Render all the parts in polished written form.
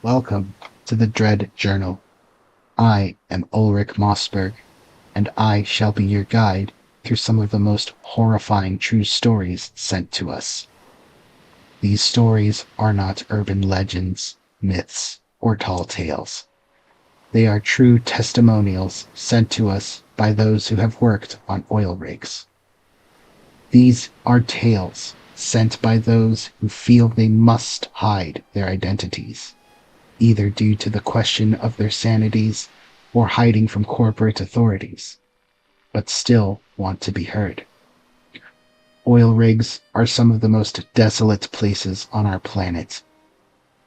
Welcome to the Dread Journal. I am Ulrich Mossberg, and I shall be your guide through some of the most horrifying true stories sent to us. These stories are not urban legends, myths, or tall tales. They are true testimonials sent to us by those who have worked on oil rigs. These are tales sent by those who feel they must hide their identities, either due to the question of their sanities or hiding from corporate authorities, but still want to be heard. Oil rigs are some of the most desolate places on our planet.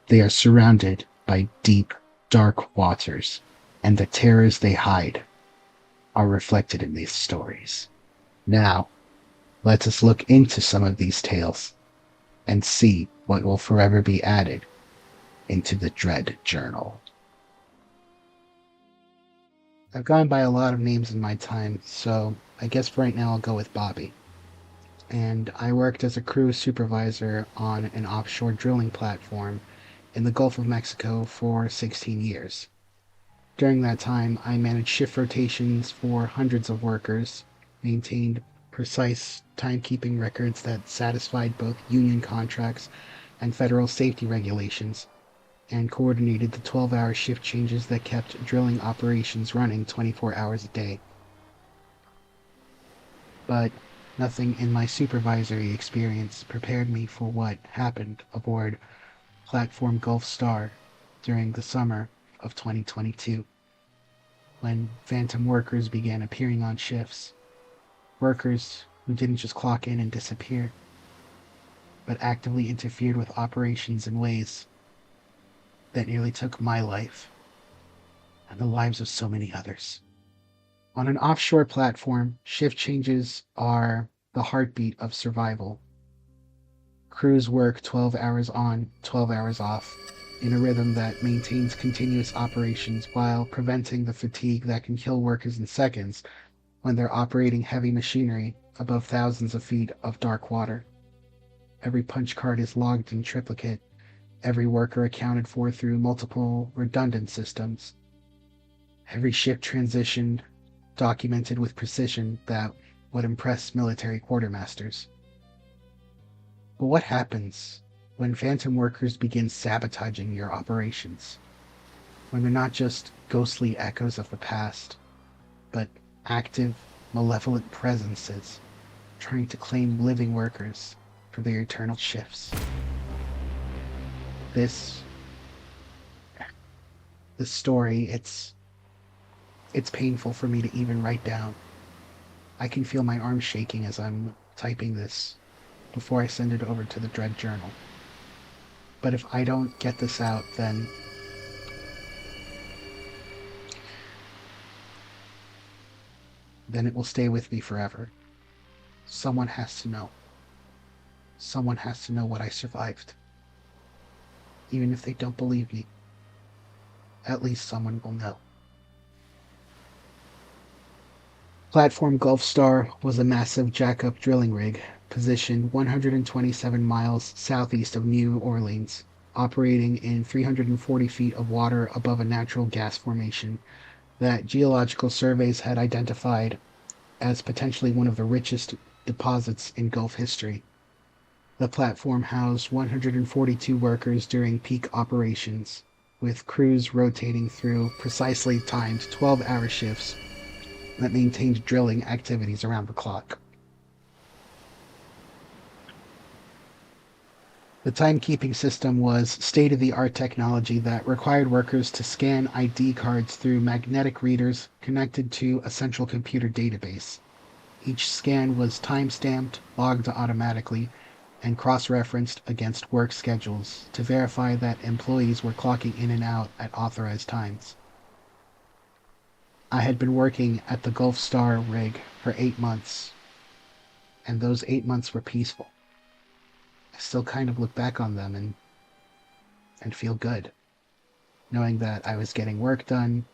They are surrounded by deep, dark waters, and the terrors they hide are reflected in these stories. Now, let us look into some of these tales and see what will forever be added into the Dread Journal. I've gone by a lot of names in my time, so I guess right now I'll go with Bobby. And I worked as a crew supervisor on an offshore drilling platform in the Gulf of Mexico for 16 years. During that time, I managed shift rotations for hundreds of workers, maintained precise timekeeping records that satisfied both union contracts and federal safety regulations, and coordinated the 12-hour shift changes that kept drilling operations running 24 hours a day. But nothing in my supervisory experience prepared me for what happened aboard Platform Gulf Star during the summer of 2022, when phantom workers began appearing on shifts. Workers who didn't just clock in and disappear, but actively interfered with operations in ways that nearly took my life and the lives of so many others. On an offshore platform, shift changes are the heartbeat of survival. Crews work 12 hours on, 12 hours off, in a rhythm that maintains continuous operations while preventing the fatigue that can kill workers in seconds when they're operating heavy machinery above thousands of feet of dark water. Every punch card is logged in triplicate, every worker accounted for through multiple redundant systems, every shift transition documented with precision that would impress military quartermasters. But what happens when phantom workers begin sabotaging your operations? When they're not just ghostly echoes of the past, but active, malevolent presences trying to claim living workers for their eternal shifts? This story, it's painful for me to even write down. I can feel my arms shaking as I'm typing this before I send it over to the Dread Journal. But if I don't get this out, then it will stay with me forever. Someone has to know. Someone has to know what I survived. Even if they don't believe me, at least someone will know. Platform Gulf Star was a massive jack-up drilling rig positioned 127 miles southeast of New Orleans, operating in 340 feet of water above a natural gas formation that geological surveys had identified as potentially one of the richest deposits in Gulf history. The platform housed 142 workers during peak operations, with crews rotating through precisely timed 12-hour shifts that maintained drilling activities around the clock. The timekeeping system was state-of-the-art technology that required workers to scan ID cards through magnetic readers connected to a central computer database. Each scan was time-stamped, logged automatically, and cross-referenced against work schedules to verify that employees were clocking in and out at authorized times. I had been working at the Gulf Star rig for 8 months, and those 8 months were peaceful. I still kind of look back on them and feel good, knowing that I was getting work done,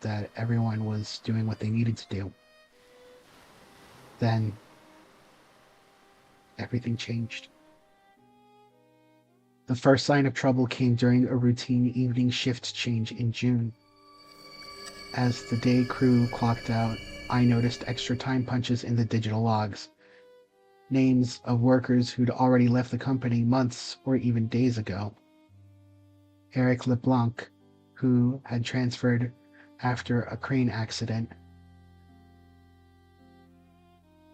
that everyone was doing what they needed to do. Then everything changed. The The first sign of trouble came during a routine evening shift change in June. As the day crew clocked out, I noticed extra time punches in the digital logs. Names of workers who'd already left the company months or even days ago. Eric LeBlanc, who had transferred after a crane accident.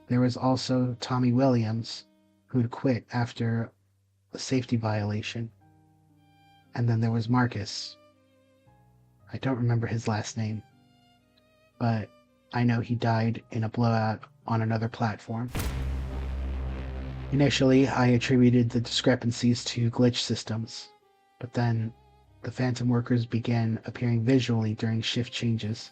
There was also Tommy Williams, who'd quit after a safety violation. And then there was Marcus. I don't remember his last name, but I know he died in a blowout on another platform. Initially, I attributed the discrepancies to glitch systems, but then the phantom workers began appearing visually during shift changes.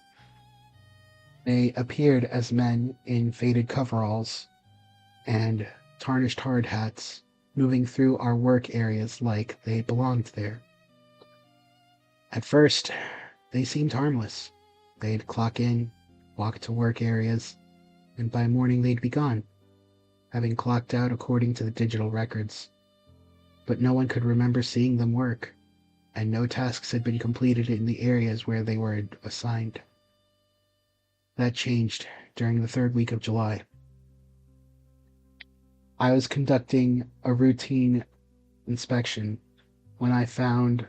They appeared as men in faded coveralls and tarnished hard hats, moving through our work areas like they belonged there. At first, they seemed harmless. They'd clock in, walk to work areas, and by morning they'd be gone, having clocked out according to the digital records. But no one could remember seeing them work, and no tasks had been completed in the areas where they were assigned. That changed during the third week of July. I was conducting a routine inspection when I found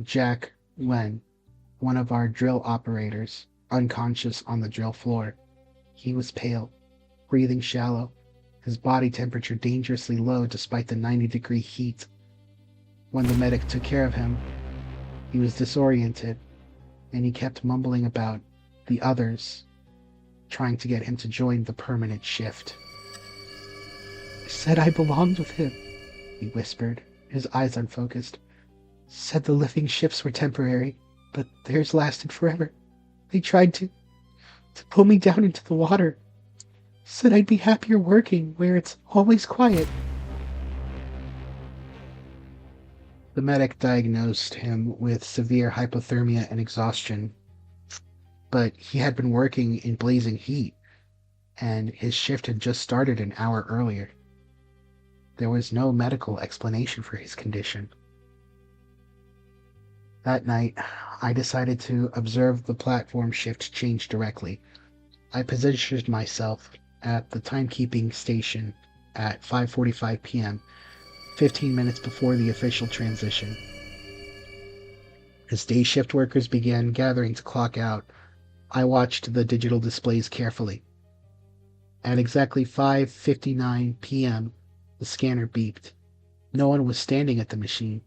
Jack Wen, one of our drill operators, unconscious on the drill floor. He was pale, breathing shallow, his body temperature dangerously low despite the 90-degree heat. When the medic took care of him, he was disoriented, and he kept mumbling about the others, trying to get him to join the permanent shift. "I said I belonged with him," he whispered, his eyes unfocused. "Said the living ships were temporary, but theirs lasted forever. They tried to pull me down into the water. Said I'd be happier working where it's always quiet." The medic diagnosed him with severe hypothermia and exhaustion, but he had been working in blazing heat, and his shift had just started an hour earlier. There was no medical explanation for his condition. That night, I decided to observe the platform shift change directly. I positioned myself at the timekeeping station at 5:45 p.m., 15 minutes before the official transition. As day shift workers began gathering to clock out, I watched the digital displays carefully. At exactly 5:59 p.m., the scanner beeped. No one was standing at the machine,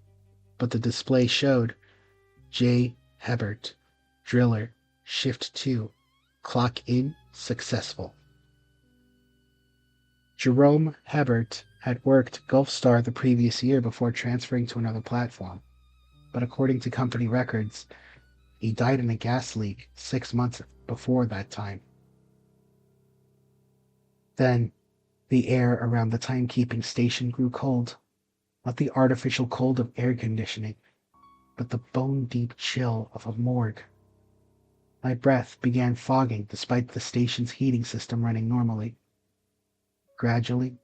but the display showed J. Hebert, driller, shift 2, clock in, successful. Jerome Hebert had worked Gulf Star the previous year before transferring to another platform, but according to company records, he died in a gas leak 6 months before that time. Then, the air around the timekeeping station grew cold, not the artificial cold of air conditioning, but the bone-deep chill of a morgue. My breath began fogging despite the station's heating system running normally. Gradually,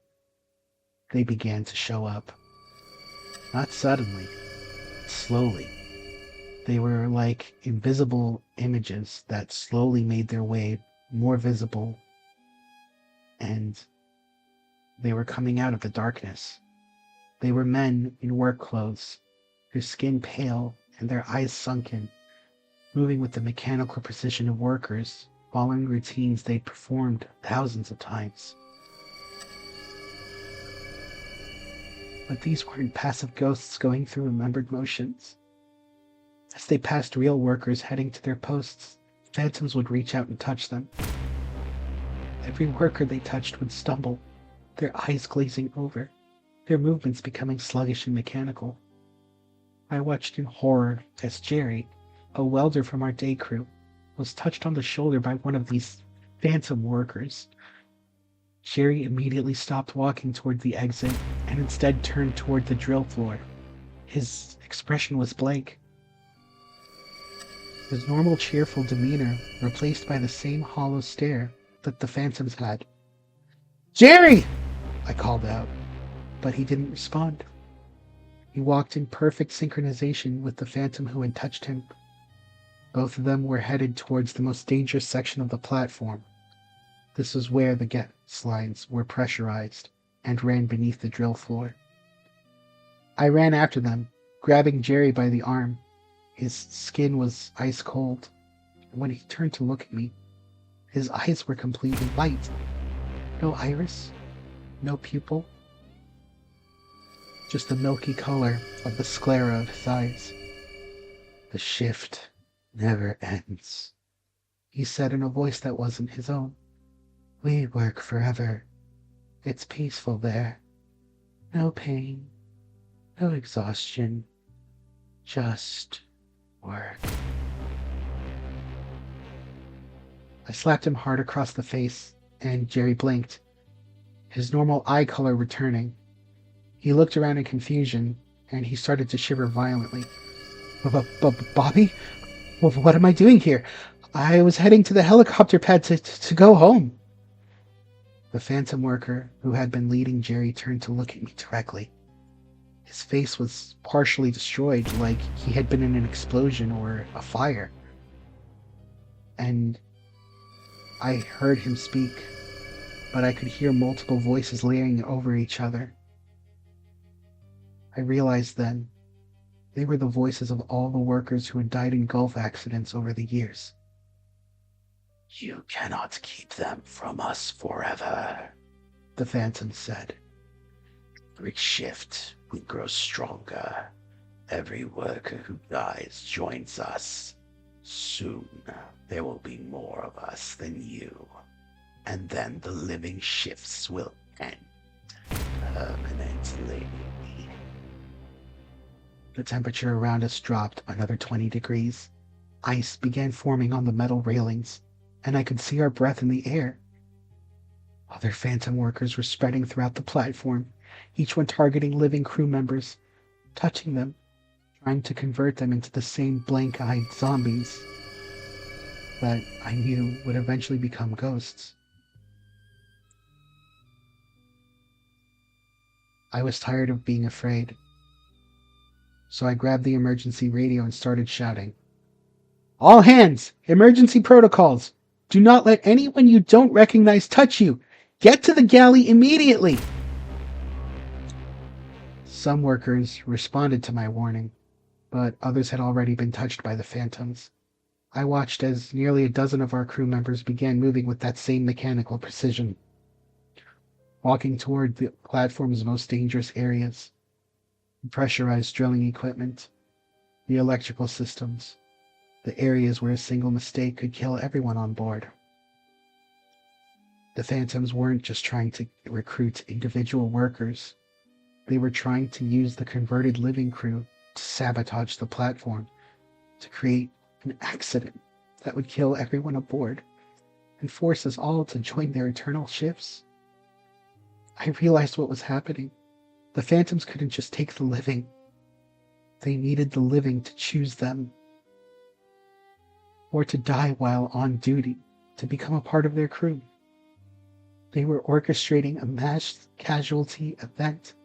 they began to show up. Not suddenly, slowly. They were like invisible images that slowly made their way more visible, and they were coming out of the darkness. They were men in work clothes, their skin pale and their eyes sunken, moving with the mechanical precision of workers, following routines they'd performed thousands of times. But these weren't passive ghosts going through remembered motions. As they passed real workers heading to their posts, phantoms would reach out and touch them. Every worker they touched would stumble, their eyes glazing over, their movements becoming sluggish and mechanical. I watched in horror as Jerry, a welder from our day crew, was touched on the shoulder by one of these phantom workers. Jerry immediately stopped walking toward the exit and instead turned toward the drill floor. His expression was blank. His normal cheerful demeanor replaced by the same hollow stare that the phantoms had. "Jerry!" I called out, but he didn't respond. He walked in perfect synchronization with the phantom who had touched him. Both of them were headed towards the most dangerous section of the platform. This was where the gas lines were pressurized and ran beneath the drill floor. I ran after them, grabbing Jerry by the arm. His skin was ice cold, and when he turned to look at me, his eyes were completely white. No iris, no pupil, just the milky color of the sclera of his eyes. "The shift never ends," he said in a voice that wasn't his own. "We work forever. It's peaceful there. No pain, no exhaustion, just work." I slapped him hard across the face, and Jerry blinked, his normal eye color returning. He looked around in confusion, and he started to shiver violently. "Bobby? What am I doing here? I was heading to the helicopter pad to go home." The phantom worker who had been leading Jerry turned to look at me directly. His face was partially destroyed, like he had been in an explosion or a fire. And I heard him speak, but I could hear multiple voices layering over each other. I realized then they were the voices of all the workers who had died in Gulf accidents over the years. "You cannot keep them from us forever," the phantom said. "Every shift we grow stronger. Every worker who dies joins us. Soon there will be more of us than you, and then the living shifts will end permanently." The temperature around us dropped another 20 degrees. Ice began forming on the metal railings, and I could see our breath in the air. Other phantom workers were spreading throughout the platform, each one targeting living crew members, touching them, trying to convert them into the same blank-eyed zombies that I knew would eventually become ghosts. I was tired of being afraid, so I grabbed the emergency radio and started shouting, "All hands! Emergency protocols! Do not let anyone you don't recognize touch you! Get to the galley immediately!" Some workers responded to my warning, but others had already been touched by the phantoms. I watched as nearly a dozen of our crew members began moving with that same mechanical precision, walking toward the platform's most dangerous areas: the pressurized drilling equipment, the electrical systems, the areas where a single mistake could kill everyone on board. The phantoms weren't just trying to recruit individual workers. They were trying to use the converted living crew to sabotage the platform, to create an accident that would kill everyone aboard and force us all to join their eternal shifts. I realized what was happening. The phantoms couldn't just take the living. They needed the living to choose them, or to die while on duty, to become a part of their crew. They were orchestrating a mass casualty event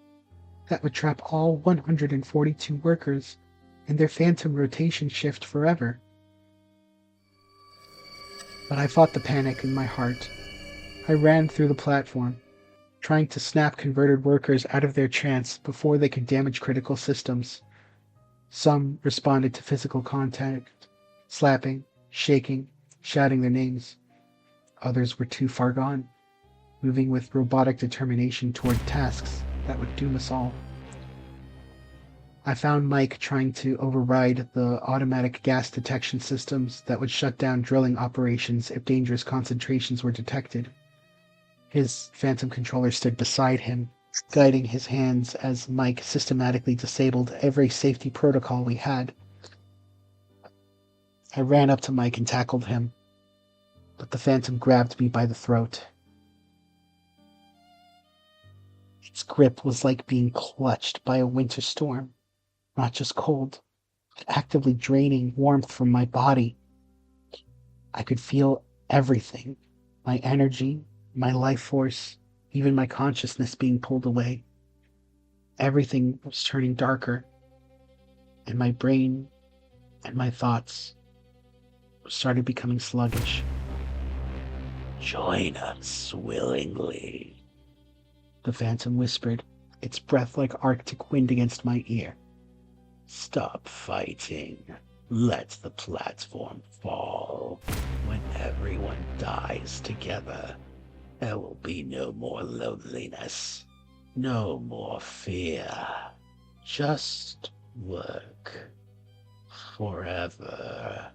that would trap all 142 workers in their phantom rotation shift forever. But I fought the panic in my heart. I ran through the platform, trying to snap converted workers out of their trance before they could damage critical systems. Some responded to physical contact, slapping, shaking, shouting their names. Others were too far gone, moving with robotic determination toward tasks that would doom us all. I found Mike trying to override the automatic gas detection systems that would shut down drilling operations if dangerous concentrations were detected. His phantom controller stood beside him, guiding his hands as Mike systematically disabled every safety protocol we had. I ran up to Mike and tackled him, but the phantom grabbed me by the throat. Its grip was like being clutched by a winter storm, not just cold, but actively draining warmth from my body. I could feel everything, my energy, my life force, even my consciousness being pulled away. Everything was turning darker, and my brain and my thoughts started becoming sluggish. Join us willingly, The phantom whispered, its breath like Arctic wind against my ear. Stop fighting. Let the platform fall. When everyone dies together, there will be no more loneliness, no more fear. Just work forever.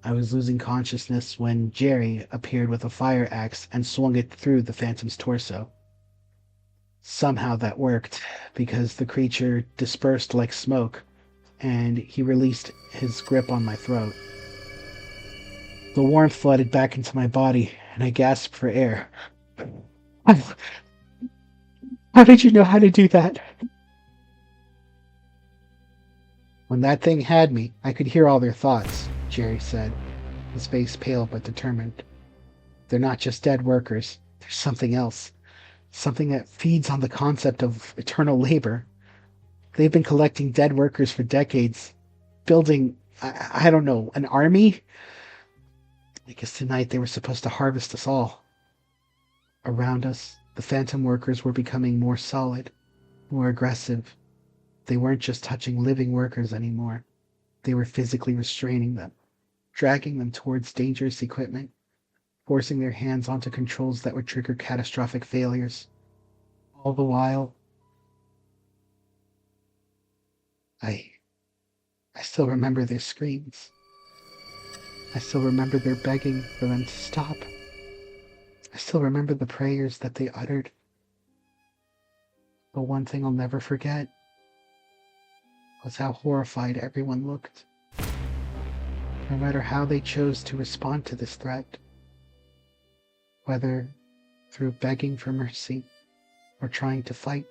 I was losing consciousness when Jerry appeared with a fire axe and swung it through the phantom's torso. Somehow that worked, because the creature dispersed like smoke, and he released his grip on my throat. The warmth flooded back into my body, and I gasped for air. How did you know how to do that? When that thing had me, I could hear all their thoughts, Jerry said, his face pale but determined. They're not just dead workers. There's something else. Something that feeds on the concept of eternal labor. They've been collecting dead workers for decades, building, I don't know, an army? I guess tonight they were supposed to harvest us all. Around us, the phantom workers were becoming more solid, more aggressive. They weren't just touching living workers anymore. They were physically restraining them, dragging them towards dangerous equipment, forcing their hands onto controls that would trigger catastrophic failures. All the while, I still remember their screams. I still remember their begging for them to stop. I still remember the prayers that they uttered. But one thing I'll never forget was how horrified everyone looked. No matter how they chose to respond to this threat, whether through begging for mercy or trying to fight,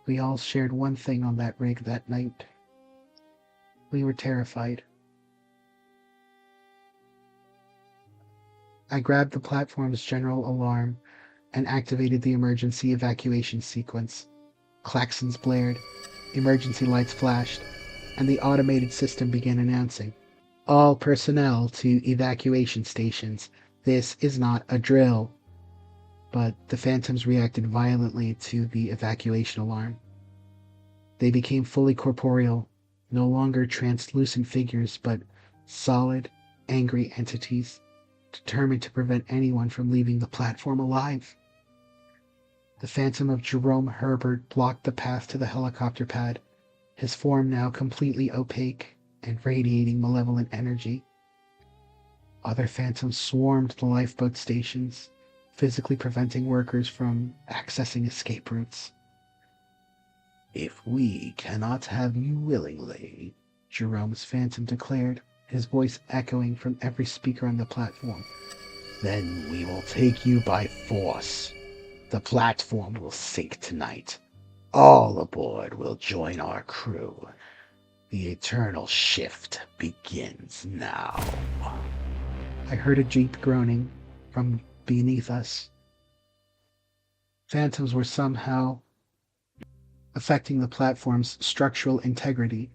we all shared one thing on that rig that night. We were terrified. I grabbed the platform's general alarm and activated the emergency evacuation sequence. Klaxons blared, emergency lights flashed, and the automated system began announcing, "All personnel to evacuation stations. This is not a drill." But the phantoms reacted violently to the evacuation alarm. They became fully corporeal, no longer translucent figures, but solid, angry entities, determined to prevent anyone from leaving the platform alive. The phantom of Jerome Herbert blocked the path to the helicopter pad, his form now completely opaque and radiating malevolent energy. Other phantoms swarmed the lifeboat stations, physically preventing workers from accessing escape routes. "If we cannot have you willingly," Jerome's phantom declared, his voice echoing from every speaker on the platform, "then we will take you by force. The platform will sink tonight. All aboard will join our crew. The eternal shift begins now." I heard a jeep groaning from beneath us. Phantoms were somehow affecting the platform's structural integrity,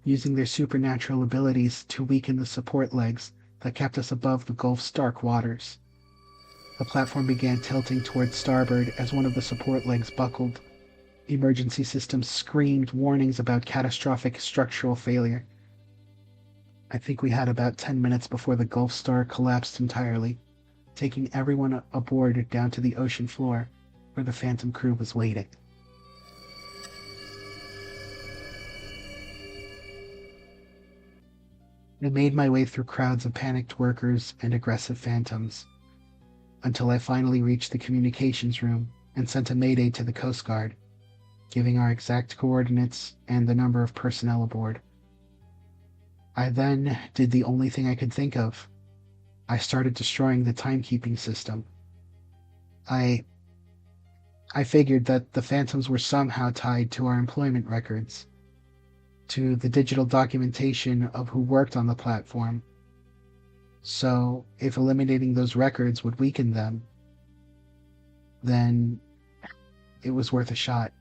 using their supernatural abilities to weaken the support legs that kept us above the Gulf's dark waters. The platform began tilting towards starboard as one of the support legs buckled. Emergency systems screamed warnings about catastrophic structural failure. I think we had about 10 minutes before the Gulf Star collapsed entirely, taking everyone aboard down to the ocean floor, where the Phantom crew was waiting. I made my way through crowds of panicked workers and aggressive phantoms, until I finally reached the communications room and sent a mayday to the Coast Guard, giving our exact coordinates and the number of personnel aboard. I then did the only thing I could think of. I started destroying the timekeeping system. I figured that the phantoms were somehow tied to our employment records, to the digital documentation of who worked on the platform. So, if eliminating those records would weaken them, then it was worth a shot.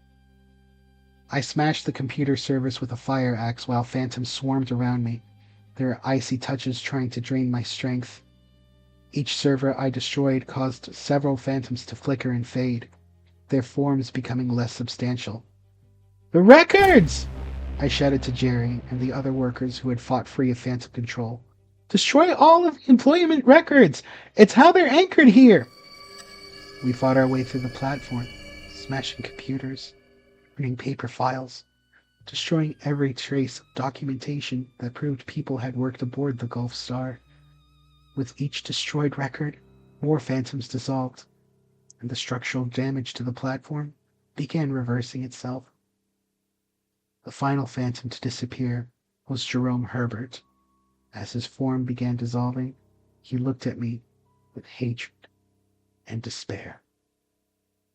I smashed the computer servers with a fire axe while phantoms swarmed around me, their icy touches trying to drain my strength. Each server I destroyed caused several phantoms to flicker and fade, their forms becoming less substantial. The records! I shouted to Jerry and the other workers who had fought free of phantom control. Destroy all of the employment records! It's how they're anchored here! We fought our way through the platform, smashing computers, burning paper files, destroying every trace of documentation that proved people had worked aboard the Gulf Star. With each destroyed record, more phantoms dissolved, and the structural damage to the platform began reversing itself. The final phantom to disappear was Jerome Herbert. As his form began dissolving, he looked at me with hatred and despair.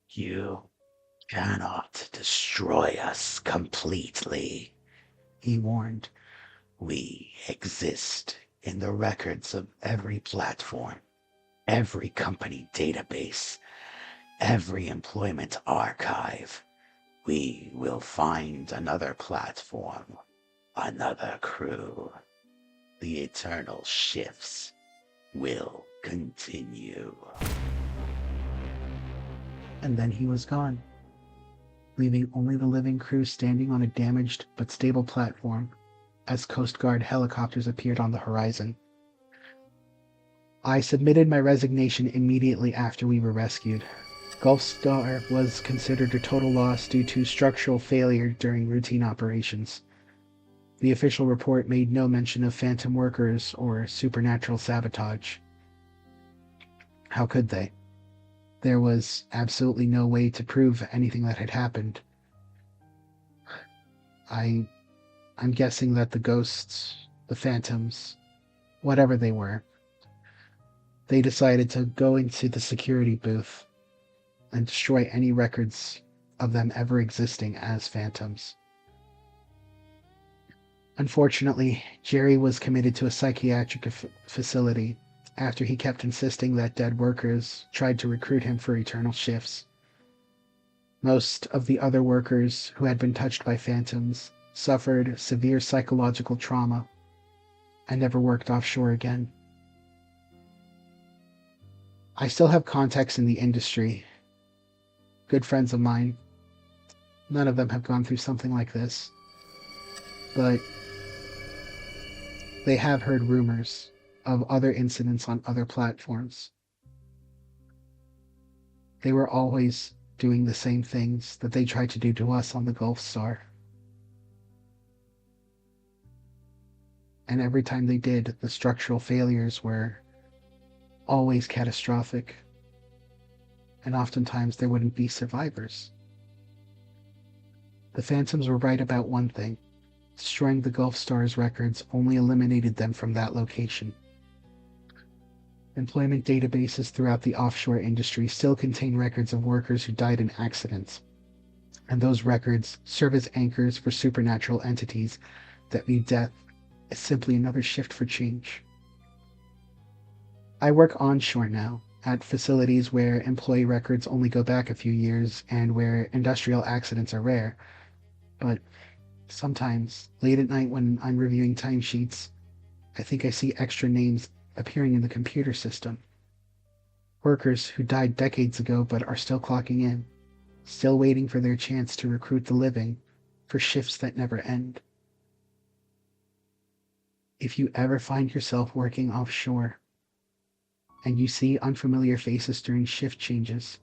You cannot destroy us completely, He warned. we exist in the records of every platform, every company database, every employment archive. We will find another platform, another crew. The eternal shifts will continue. And then he was gone, leaving only the living crew standing on a damaged but stable platform as Coast Guard helicopters appeared on the horizon. I submitted my resignation immediately after we were rescued. Gulf Star was considered a total loss due to structural failure during routine operations. The official report made no mention of phantom workers or supernatural sabotage. How could they? There was absolutely no way to prove anything that had happened. I'm guessing that the ghosts, the phantoms, whatever they were, they decided to go into the security booth and destroy any records of them ever existing as phantoms. Unfortunately, Jerry was committed to a psychiatric facility after he kept insisting that dead workers tried to recruit him for eternal shifts. Most of the other workers who had been touched by phantoms suffered severe psychological trauma and never worked offshore again. I still have contacts in the industry, good friends of mine. None of them have gone through something like this, but they have heard rumors of other incidents on other platforms. They were always doing the same things that they tried to do to us on the Gulf Star. And every time they did, the structural failures were always catastrophic. And oftentimes there wouldn't be survivors. The Phantoms were right about one thing. Destroying the Gulf Star's records only eliminated them from that location. Employment databases throughout the offshore industry still contain records of workers who died in accidents, and those records serve as anchors for supernatural entities that view death as simply another shift for change. I work onshore now, at facilities where employee records only go back a few years and where industrial accidents are rare, but sometimes, late at night when I'm reviewing timesheets, I think I see extra names appearing in the computer system. Workers who died decades ago but are still clocking in, still waiting for their chance to recruit the living for shifts that never end. If you ever find yourself working offshore and you see unfamiliar faces during shift changes,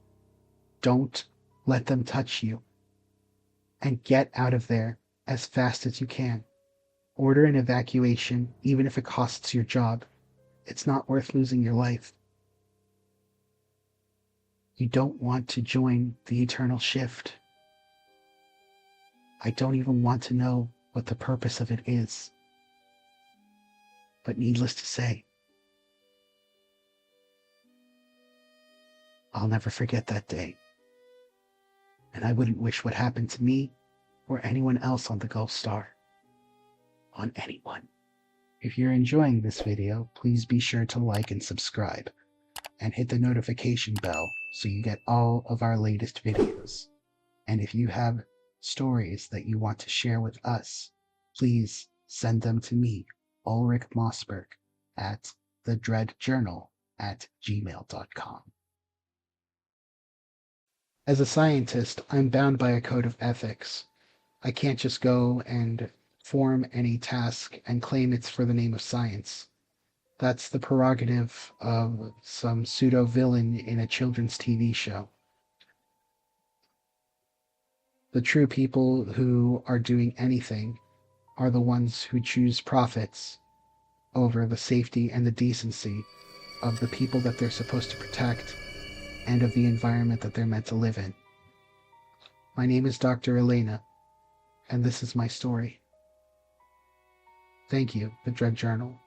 don't let them touch you, and get out of there as fast as you can. Order an evacuation, even if it costs your job. It's not worth losing your life. You don't want to join the eternal shift. I don't even want to know what the purpose of it is. But needless to say, I'll never forget that day. And I wouldn't wish what happened to me or anyone else on the Gulf Star on anyone. If you're enjoying this video, please be sure to like and subscribe, and hit the notification bell so you get all of our latest videos. And if you have stories that you want to share with us, please send them to me, Ulrich Mossberg, at thedreadjournal@gmail.com. As a scientist, I'm bound by a code of ethics. I can't just go and form any task and claim it's for the name of science. That's the prerogative of some pseudo villain in a children's TV show. The true people who are doing anything are the ones who choose profits over the safety and the decency of the people that they're supposed to protect and of the environment that they're meant to live in. My name is Dr. Elena, and this is my story. Thank you, the Dread Journal,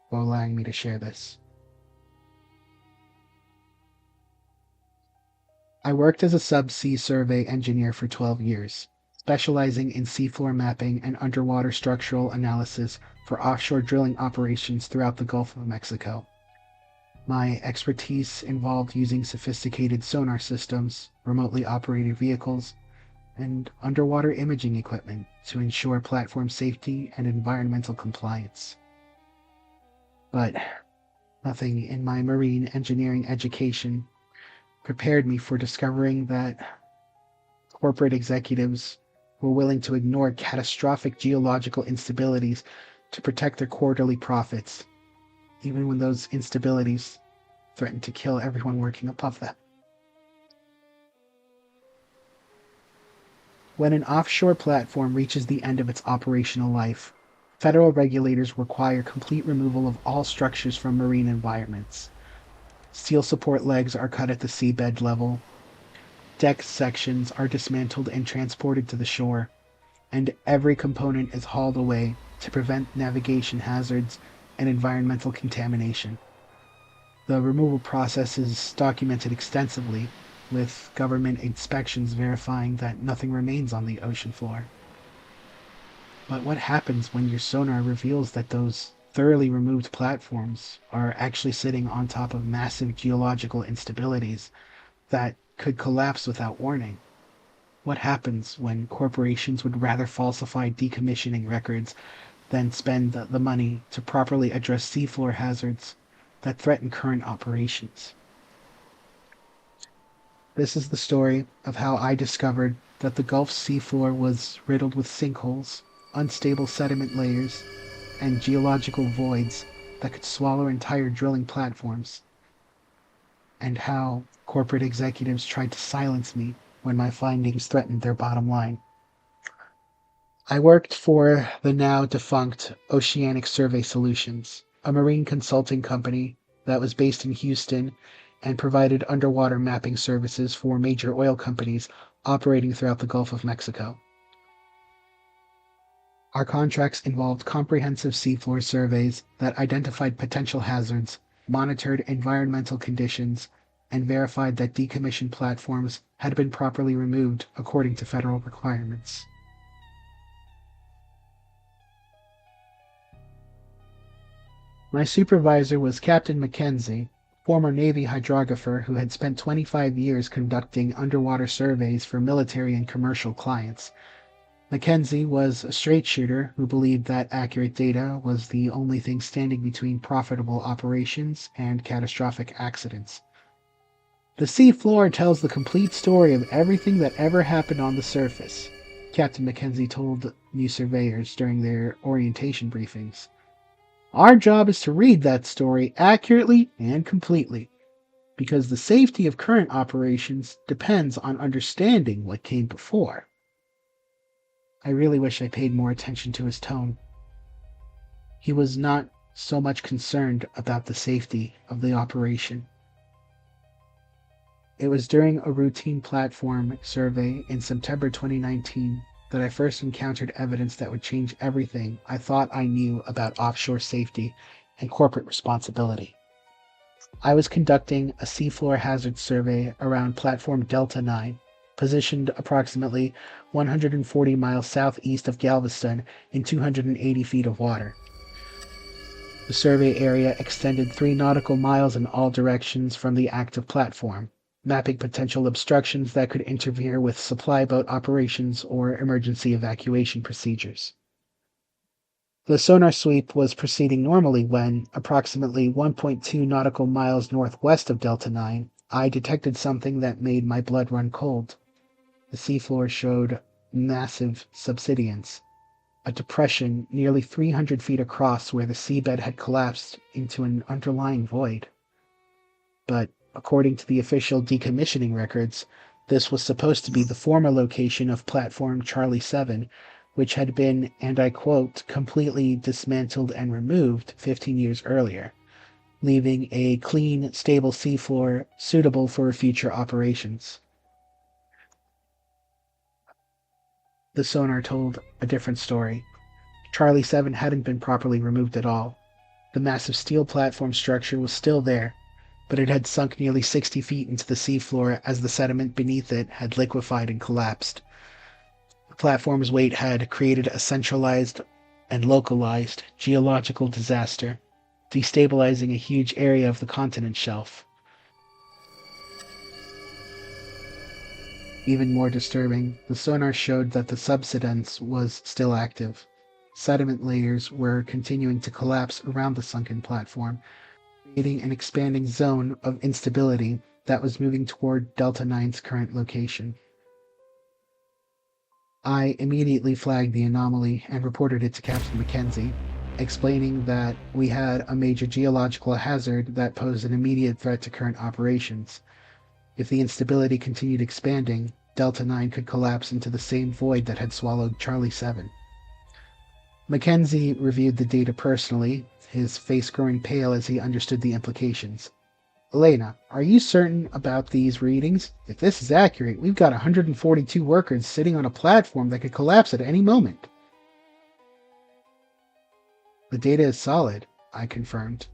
for allowing me to share this. I worked as a subsea survey engineer for 12 years, specializing in seafloor mapping and underwater structural analysis for offshore drilling operations throughout the Gulf of Mexico. My expertise involved using sophisticated sonar systems, remotely operated vehicles, and underwater imaging equipment to ensure platform safety and environmental compliance. But nothing in my marine engineering education prepared me for discovering that corporate executives were willing to ignore catastrophic geological instabilities to protect their quarterly profits, even when those instabilities threatened to kill everyone working above them. When an offshore platform reaches the end of its operational life, federal regulators require complete removal of all structures from marine environments. Steel support legs are cut at the seabed level, deck sections are dismantled and transported to the shore, and every component is hauled away to prevent navigation hazards and environmental contamination. The removal process is documented extensively, with government inspections verifying that nothing remains on the ocean floor. But what happens when your sonar reveals that those thoroughly removed platforms are actually sitting on top of massive geological instabilities that could collapse without warning? What happens when corporations would rather falsify decommissioning records than spend the money to properly address seafloor hazards that threaten current operations? This is the story of how I discovered that the Gulf's seafloor was riddled with sinkholes, unstable sediment layers, and geological voids that could swallow entire drilling platforms, and how corporate executives tried to silence me when my findings threatened their bottom line. I worked for the now defunct Oceanic Survey Solutions, a marine consulting company that was based in Houston and provided underwater mapping services for major oil companies operating throughout the Gulf of Mexico. Our contracts involved comprehensive seafloor surveys that identified potential hazards, monitored environmental conditions, and verified that decommissioned platforms had been properly removed according to federal requirements. My supervisor was Captain Mackenzie, former Navy hydrographer who had spent 25 years conducting underwater surveys for military and commercial clients. Mackenzie was a straight shooter who believed that accurate data was the only thing standing between profitable operations and catastrophic accidents. The sea floor tells the complete story of everything that ever happened on the surface, Captain Mackenzie told new surveyors during their orientation briefings. Our job is to read that story accurately and completely, because the safety of current operations depends on understanding what came before. I really wish I paid more attention to his tone. He was not so much concerned about the safety of the operation. It was during a routine platform survey in September 2019 that I first encountered evidence that would change everything I thought I knew about offshore safety and corporate responsibility. I was conducting a seafloor hazard survey around Platform Delta 9, positioned approximately 140 miles southeast of Galveston in 280 feet of water. The survey area extended 3 nautical miles in all directions from the active platform, mapping potential obstructions that could interfere with supply boat operations or emergency evacuation procedures. The sonar sweep was proceeding normally when, approximately 1.2 nautical miles northwest of Delta 9, I detected something that made my blood run cold. The seafloor showed massive subsidence, a depression nearly 300 feet across where the seabed had collapsed into an underlying void. But according to the official decommissioning records, this was supposed to be the former location of platform Charlie 7, which had been, and I quote, completely dismantled and removed 15 years earlier, leaving a clean, stable seafloor suitable for future operations. The sonar told a different story. Charlie 7 hadn't been properly removed at all. The massive steel platform structure was still there, but it had sunk nearly 60 feet into the seafloor as the sediment beneath it had liquefied and collapsed. The platform's weight had created a centralized and localized geological disaster, destabilizing a huge area of the continent shelf. Even more disturbing, the sonar showed that the subsidence was still active. Sediment layers were continuing to collapse around the sunken platform, creating an expanding zone of instability that was moving toward Delta 9's current location. I immediately flagged the anomaly and reported it to Captain Mackenzie, explaining that we had a major geological hazard that posed an immediate threat to current operations. If the instability continued expanding, Delta 9 could collapse into the same void that had swallowed Charlie 7. Mackenzie reviewed the data personally, his face growing pale as he understood the implications. Elena, are you certain about these readings? If this is accurate, we've got 142 workers sitting on a platform that could collapse at any moment. The data is solid, I confirmed.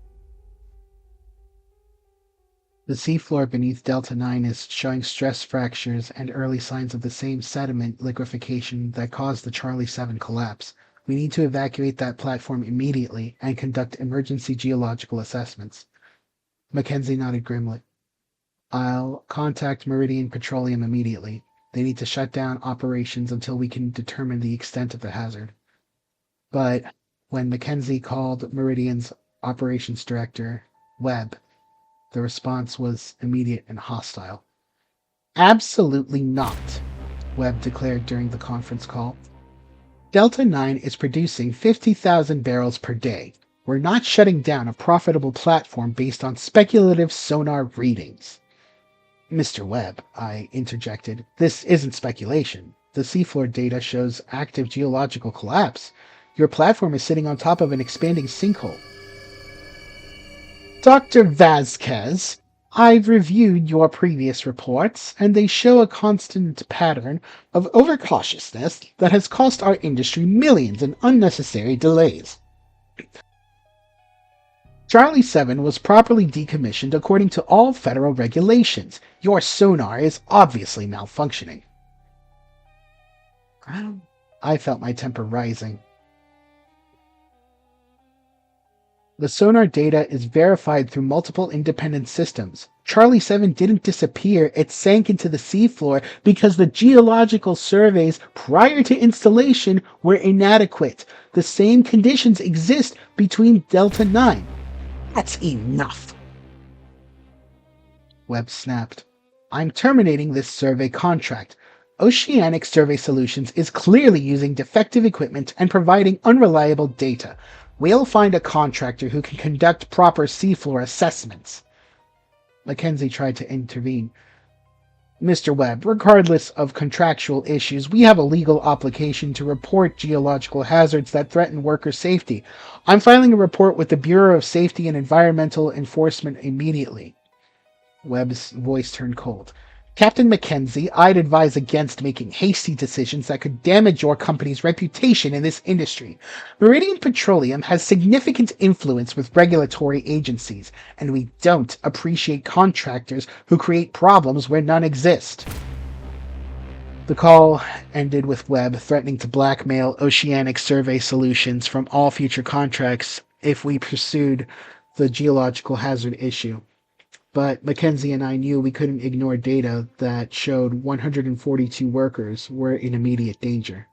The seafloor beneath Delta 9 is showing stress fractures and early signs of the same sediment liquefaction that caused the Charlie 7 collapse. We need to evacuate that platform immediately and conduct emergency geological assessments. Mackenzie nodded grimly. I'll contact Meridian Petroleum immediately. They need to shut down operations until we can determine the extent of the hazard. But when Mackenzie called Meridian's operations director, Webb, the response was immediate and hostile. Absolutely not, Webb declared during the conference call. Delta 9 is producing 50,000 barrels per day. We're not shutting down a profitable platform based on speculative sonar readings. Mr. Webb, I interjected, this isn't speculation. The seafloor data shows active geological collapse. Your platform is sitting on top of an expanding sinkhole. Dr. Vasquez, I've reviewed your previous reports, and they show a constant pattern of overcautiousness that has cost our industry millions in unnecessary delays. Charlie 7 was properly decommissioned according to all federal regulations. Your sonar is obviously malfunctioning. I felt my temper rising. The sonar data is verified through multiple independent systems. Charlie 7 didn't disappear, it sank into the seafloor because the geological surveys prior to installation were inadequate. The same conditions exist between Delta 9. That's enough. Webb snapped. I'm terminating this survey contract. Oceanic Survey Solutions is clearly using defective equipment and providing unreliable data. We'll find a contractor who can conduct proper seafloor assessments. Mackenzie tried to intervene. Mr. Webb, regardless of contractual issues, we have a legal obligation to report geological hazards that threaten worker safety. I'm filing a report with the Bureau of Safety and Environmental Enforcement immediately. Webb's voice turned cold. Captain Mackenzie, I'd advise against making hasty decisions that could damage your company's reputation in this industry. Meridian Petroleum has significant influence with regulatory agencies, and we don't appreciate contractors who create problems where none exist. The call ended with Webb threatening to blackmail Oceanic Survey Solutions from all future contracts if we pursued the geological hazard issue. But Mackenzie and I knew we couldn't ignore data that showed 142 workers were in immediate danger.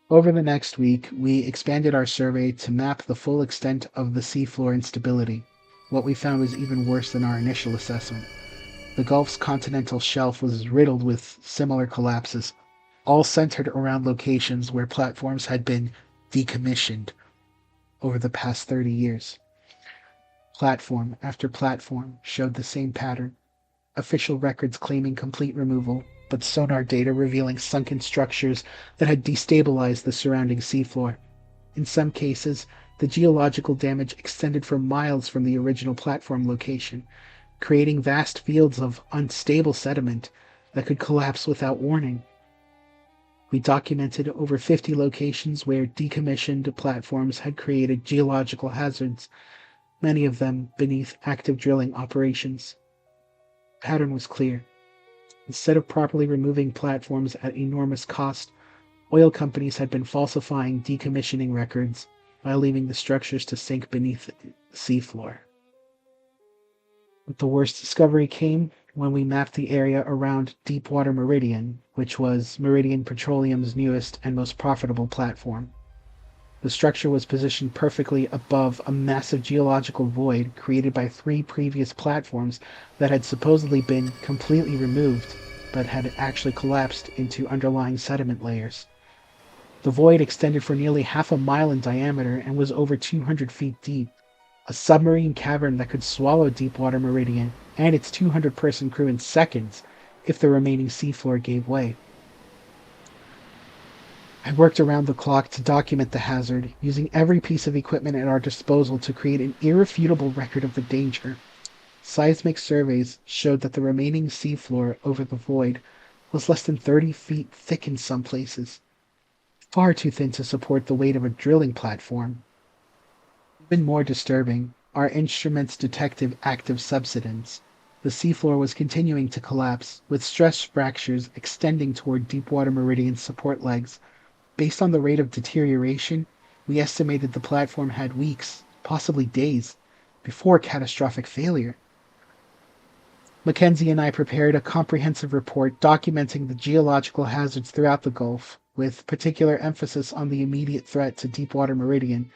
Over the next week, we expanded our survey to map the full extent of the seafloor instability. What we found was even worse than our initial assessment. The Gulf's continental shelf was riddled with similar collapses, all centered around locations where platforms had been decommissioned over the past 30 years. Platform after platform showed the same pattern, official records claiming complete removal, but sonar data revealing sunken structures that had destabilized the surrounding seafloor. In some cases, the geological damage extended for miles from the original platform location, creating vast fields of unstable sediment that could collapse without warning. We documented over 50 locations where decommissioned platforms had created geological hazards, many of them beneath active drilling operations. The pattern was clear. Instead of properly removing platforms at enormous cost, oil companies had been falsifying decommissioning records while leaving the structures to sink beneath the seafloor. But the worst discovery came when we mapped the area around Deepwater Meridian, which was Meridian Petroleum's newest and most profitable platform. The structure was positioned perfectly above a massive geological void created by three previous platforms that had supposedly been completely removed, but had actually collapsed into underlying sediment layers. The void extended for nearly half a mile in diameter and was over 200 feet deep, a submarine cavern that could swallow Deepwater Meridian and its 200-person crew in seconds if the remaining seafloor gave way. I worked around the clock to document the hazard, using every piece of equipment at our disposal to create an irrefutable record of the danger. Seismic surveys showed that the remaining seafloor over the void was less than 30 feet thick in some places, far too thin to support the weight of a drilling platform. Even more disturbing, our instruments detected active subsidence. The seafloor was continuing to collapse, with stress fractures extending toward Deepwater Meridian's support legs. Based on the rate of deterioration, we estimated the platform had weeks, possibly days, before catastrophic failure. Mackenzie and I prepared a comprehensive report documenting the geological hazards throughout the Gulf, with particular emphasis on the immediate threat to Deepwater Meridian.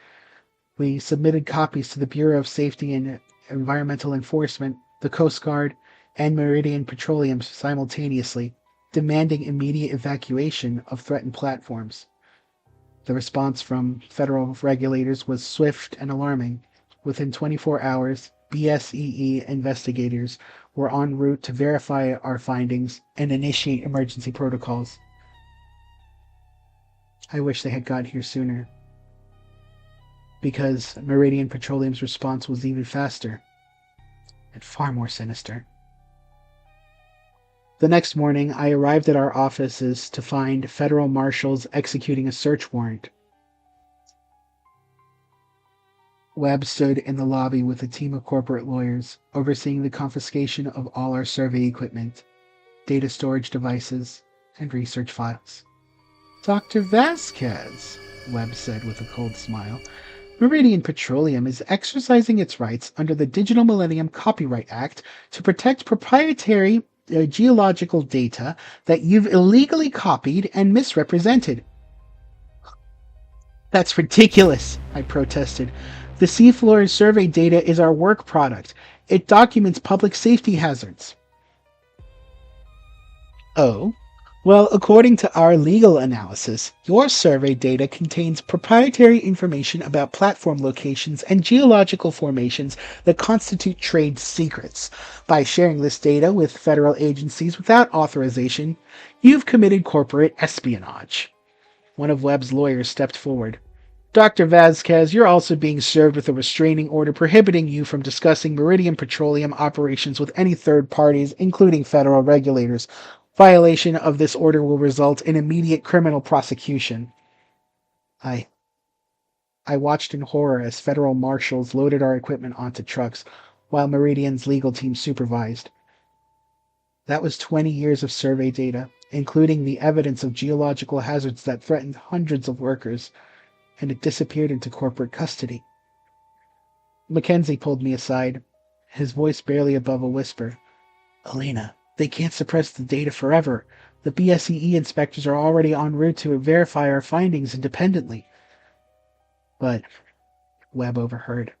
We submitted copies to the Bureau of Safety and Environmental Enforcement, the Coast Guard, and Meridian Petroleum simultaneously, demanding immediate evacuation of threatened platforms. The response from federal regulators was swift and alarming. Within 24 hours, BSEE investigators were en route to verify our findings and initiate emergency protocols. I wish they had got here sooner, because Meridian Petroleum's response was even faster and far more sinister. The next morning, I arrived at our offices to find federal marshals executing a search warrant. Webb stood in the lobby with a team of corporate lawyers, overseeing the confiscation of all our survey equipment, data storage devices, and research files. Dr. Vasquez, Webb said with a cold smile, Meridian Petroleum is exercising its rights under the Digital Millennium Copyright Act to protect proprietary geological data that you've illegally copied and misrepresented. That's ridiculous, I protested. The seafloor survey data is our work product. It documents public safety hazards. Oh? Well, according to our legal analysis, your survey data contains proprietary information about platform locations and geological formations that constitute trade secrets. By sharing this data with federal agencies without authorization, you've committed corporate espionage. One of Webb's lawyers stepped forward. Dr. Vasquez, you're also being served with a restraining order prohibiting you from discussing Meridian Petroleum operations with any third parties, including federal regulators. Violation of this order will result in immediate criminal prosecution. I I watched in horror as federal marshals loaded our equipment onto trucks, while Meridian's legal team supervised. That was 20 years of survey data, including the evidence of geological hazards that threatened hundreds of workers. and it disappeared into corporate custody. Mackenzie pulled me aside, his voice barely above a whisper. Elena, they can't suppress the data forever. The BSEE inspectors are already en route to verify our findings independently. But Webb overheard.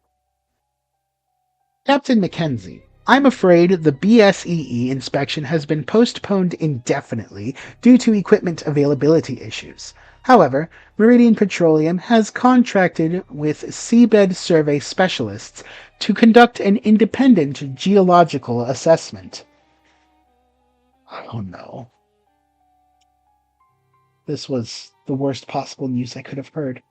Captain Mackenzie, I'm afraid the BSEE inspection has been postponed indefinitely due to equipment availability issues. However, Meridian Petroleum has contracted with seabed survey specialists to conduct an independent geological assessment. Oh no. This was the worst possible news I could have heard.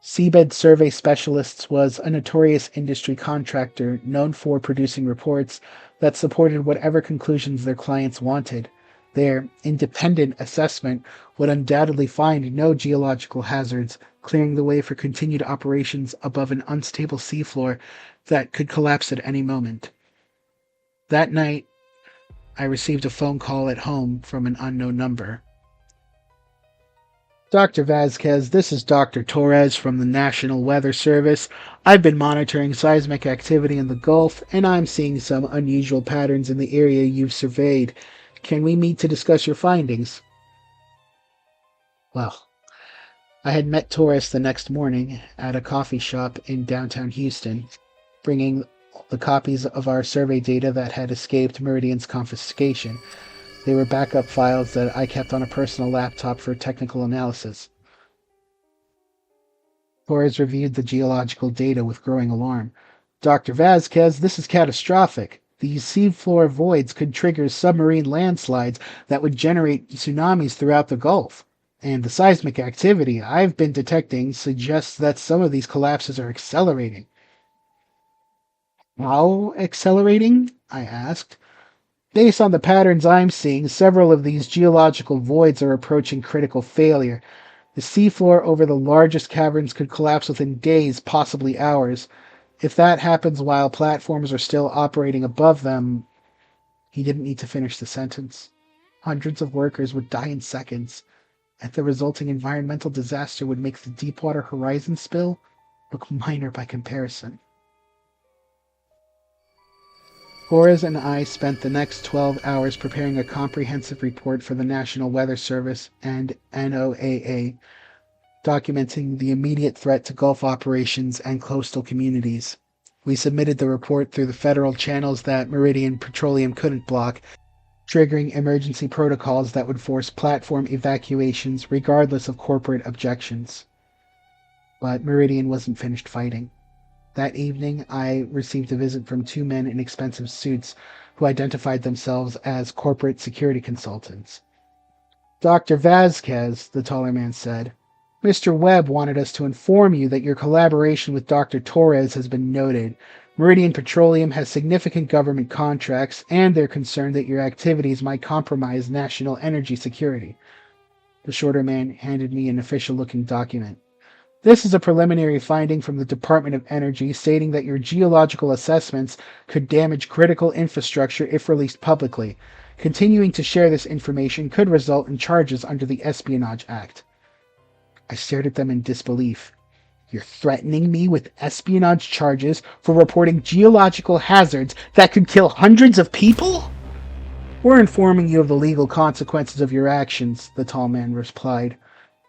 Seabed Survey Specialists was a notorious industry contractor known for producing reports that supported whatever conclusions their clients wanted. Their independent assessment would undoubtedly find no geological hazards, clearing the way for continued operations above an unstable seafloor that could collapse at any moment. That night, I received a phone call at home from an unknown number. Dr. Vasquez, this is Dr. Torres from the National Weather Service. I've been monitoring seismic activity in the Gulf, and I'm seeing some unusual patterns in the area you've surveyed. Can we meet to discuss your findings? Well, I had met Torres the next morning at a coffee shop in downtown Houston, bringing the copies of our survey data that had escaped Meridian's confiscation. They were backup files that I kept on a personal laptop for technical analysis. Torres reviewed the geological data with growing alarm. Dr. Vasquez, this is catastrophic. These seafloor voids could trigger submarine landslides that would generate tsunamis throughout the Gulf. And the seismic activity I've been detecting suggests that some of these collapses are accelerating. How accelerating? I asked. Based on the patterns I'm seeing, several of these geological voids are approaching critical failure. The seafloor over the largest caverns could collapse within days, possibly hours. If that happens while platforms are still operating above them, he didn't need to finish the sentence. Hundreds of workers would die in seconds, and the resulting environmental disaster would make the Deepwater Horizon spill look minor by comparison. Torres and I spent the next 12 hours preparing a comprehensive report for the National Weather Service and NOAA, documenting the immediate threat to Gulf operations and coastal communities. We submitted the report through the federal channels that Meridian Petroleum couldn't block, triggering emergency protocols that would force platform evacuations regardless of corporate objections. But Meridian wasn't finished fighting. That evening, I received a visit from two men in expensive suits who identified themselves as corporate security consultants. Dr. Vasquez, the taller man said, Mr. Webb wanted us to inform you that your collaboration with Dr. Torres has been noted. Meridian Petroleum has significant government contracts, and they're concerned that your activities might compromise national energy security. The shorter man handed me an official-looking document. This is a preliminary finding from the Department of Energy stating that your geological assessments could damage critical infrastructure if released publicly. Continuing to share this information could result in charges under the Espionage Act. I stared at them in disbelief. You're threatening me with espionage charges for reporting geological hazards that could kill hundreds of people? We're informing you of the legal consequences of your actions, the tall man replied.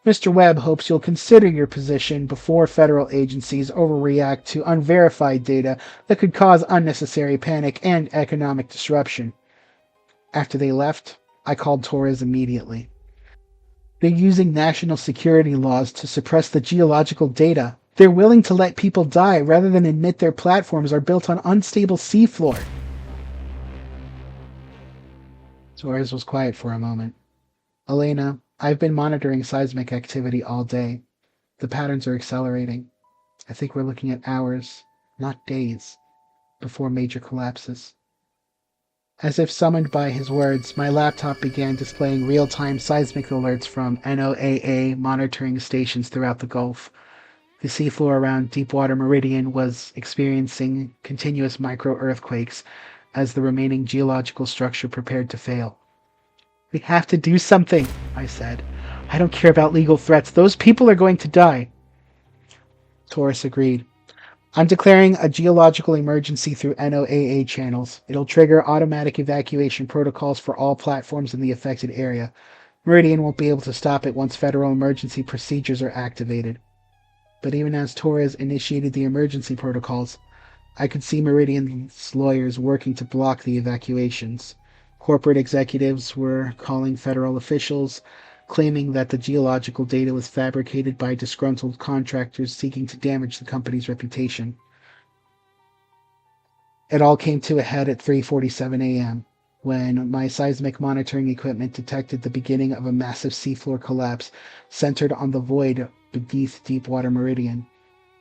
Mr. Webb hopes you'll consider your position before federal agencies overreact to unverified data that could cause unnecessary panic and economic disruption. After they left, I called Torres immediately. They're using national security laws to suppress the geological data. They're willing to let people die rather than admit their platforms are built on unstable seafloor. Torres was quiet for a moment. Elena, I've been monitoring seismic activity all day. The patterns are accelerating. I think we're looking at hours, not days, before major collapses. As if summoned by his words, my laptop began displaying real-time seismic alerts from NOAA monitoring stations throughout the Gulf. The seafloor around Deepwater Meridian was experiencing continuous micro-earthquakes as the remaining geological structure prepared to fail. We have to do something, I said. I don't care about legal threats. Those people are going to die. Taurus agreed. I'm declaring a geological emergency through NOAA channels. It'll trigger automatic evacuation protocols for all platforms in the affected area. Meridian won't be able to stop it once federal emergency procedures are activated. But even as Torres initiated the emergency protocols, I could see Meridian's lawyers working to block the evacuations. Corporate executives were calling federal officials, claiming that the geological data was fabricated by disgruntled contractors seeking to damage the company's reputation. It all came to a head at 3:47 a.m. when my seismic monitoring equipment detected the beginning of a massive seafloor collapse centered on the void beneath Deepwater Meridian.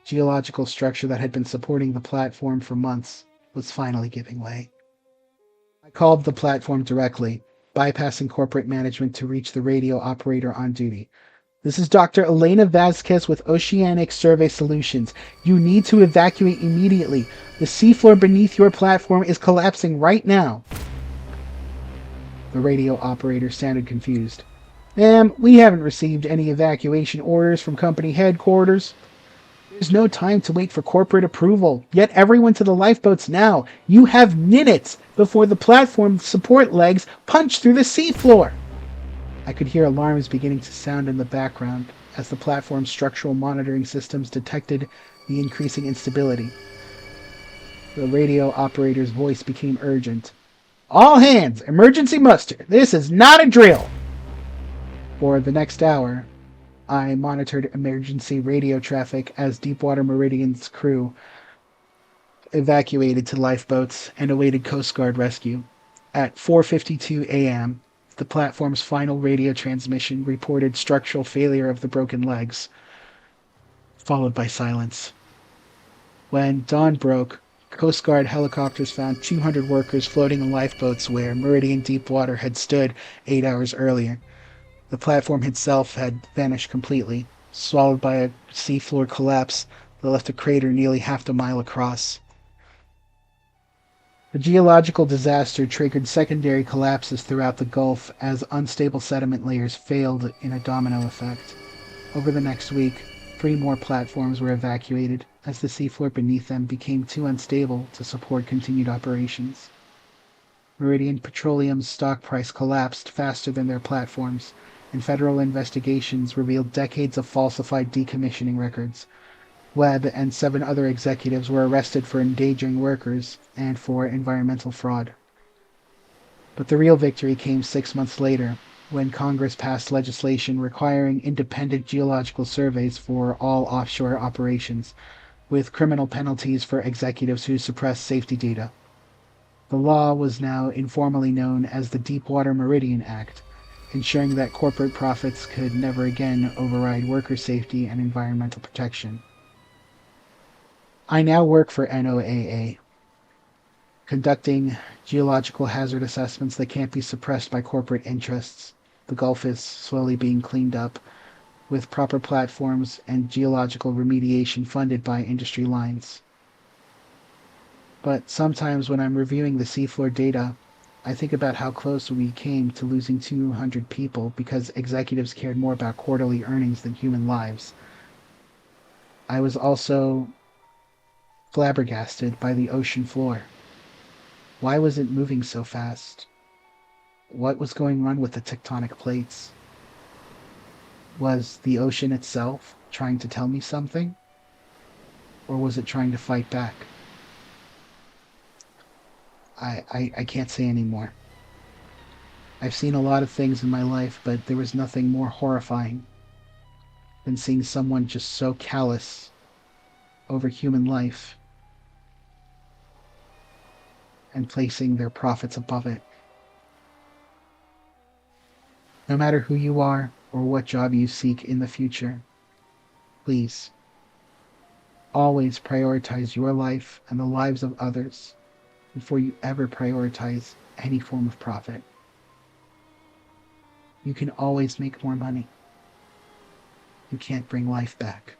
Geological structure that had been supporting the platform for months was finally giving way. I called the platform directly, bypassing corporate management to reach the radio operator on duty. This is Dr. Elena Vasquez with Oceanic Survey Solutions. You need to evacuate immediately. The seafloor beneath your platform is collapsing right now. The radio operator sounded confused. Ma'am, we haven't received any evacuation orders from company headquarters. There's no time to wait for corporate approval. Get everyone to the lifeboats now. You have minutes before the platform support legs punch through the seafloor. I could hear alarms beginning to sound in the background as the platform's structural monitoring systems detected the increasing instability. The radio operator's voice became urgent. All hands! Emergency muster! This is not a drill! For the next hour, I monitored emergency radio traffic as Deepwater Meridian's crew evacuated to lifeboats and awaited Coast Guard rescue. At 4:52 a.m., the platform's final radio transmission reported structural failure of the broken legs, followed by silence. When dawn broke, Coast Guard helicopters found 200 workers floating in lifeboats where Meridian Deepwater had stood 8 hours earlier. The platform itself had vanished completely, swallowed by a seafloor collapse that left a crater nearly half a mile across. The geological disaster triggered secondary collapses throughout the Gulf as unstable sediment layers failed in a domino effect. Over the next week, 3 more platforms were evacuated as the seafloor beneath them became too unstable to support continued operations. Meridian Petroleum's stock price collapsed faster than their platforms, and federal investigations revealed decades of falsified decommissioning records. Webb and 7 other executives were arrested for endangering workers and for environmental fraud. But the real victory came 6 months later, when Congress passed legislation requiring independent geological surveys for all offshore operations, with criminal penalties for executives who suppressed safety data. The law was now informally known as the Deepwater Meridian Act, ensuring that corporate profits could never again override worker safety and environmental protection. I now work for NOAA, conducting geological hazard assessments that can't be suppressed by corporate interests. The Gulf is slowly being cleaned up, with proper platforms and geological remediation funded by industry lines. But sometimes when I'm reviewing the seafloor data, I think about how close we came to losing 200 people because executives cared more about quarterly earnings than human lives. I was also flabbergasted by the ocean floor. Why was it moving so fast? What was going on with the tectonic plates? Was the ocean itself trying to tell me something? Or was it trying to fight back? I can't say anymore. I've seen a lot of things in my life, but there was nothing more horrifying than seeing someone just so callous over human life and placing their profits above it. No matter who you are or what job you seek in the future, please always prioritize your life and the lives of others before you ever prioritize any form of profit. You can always make more money. You can't bring life back.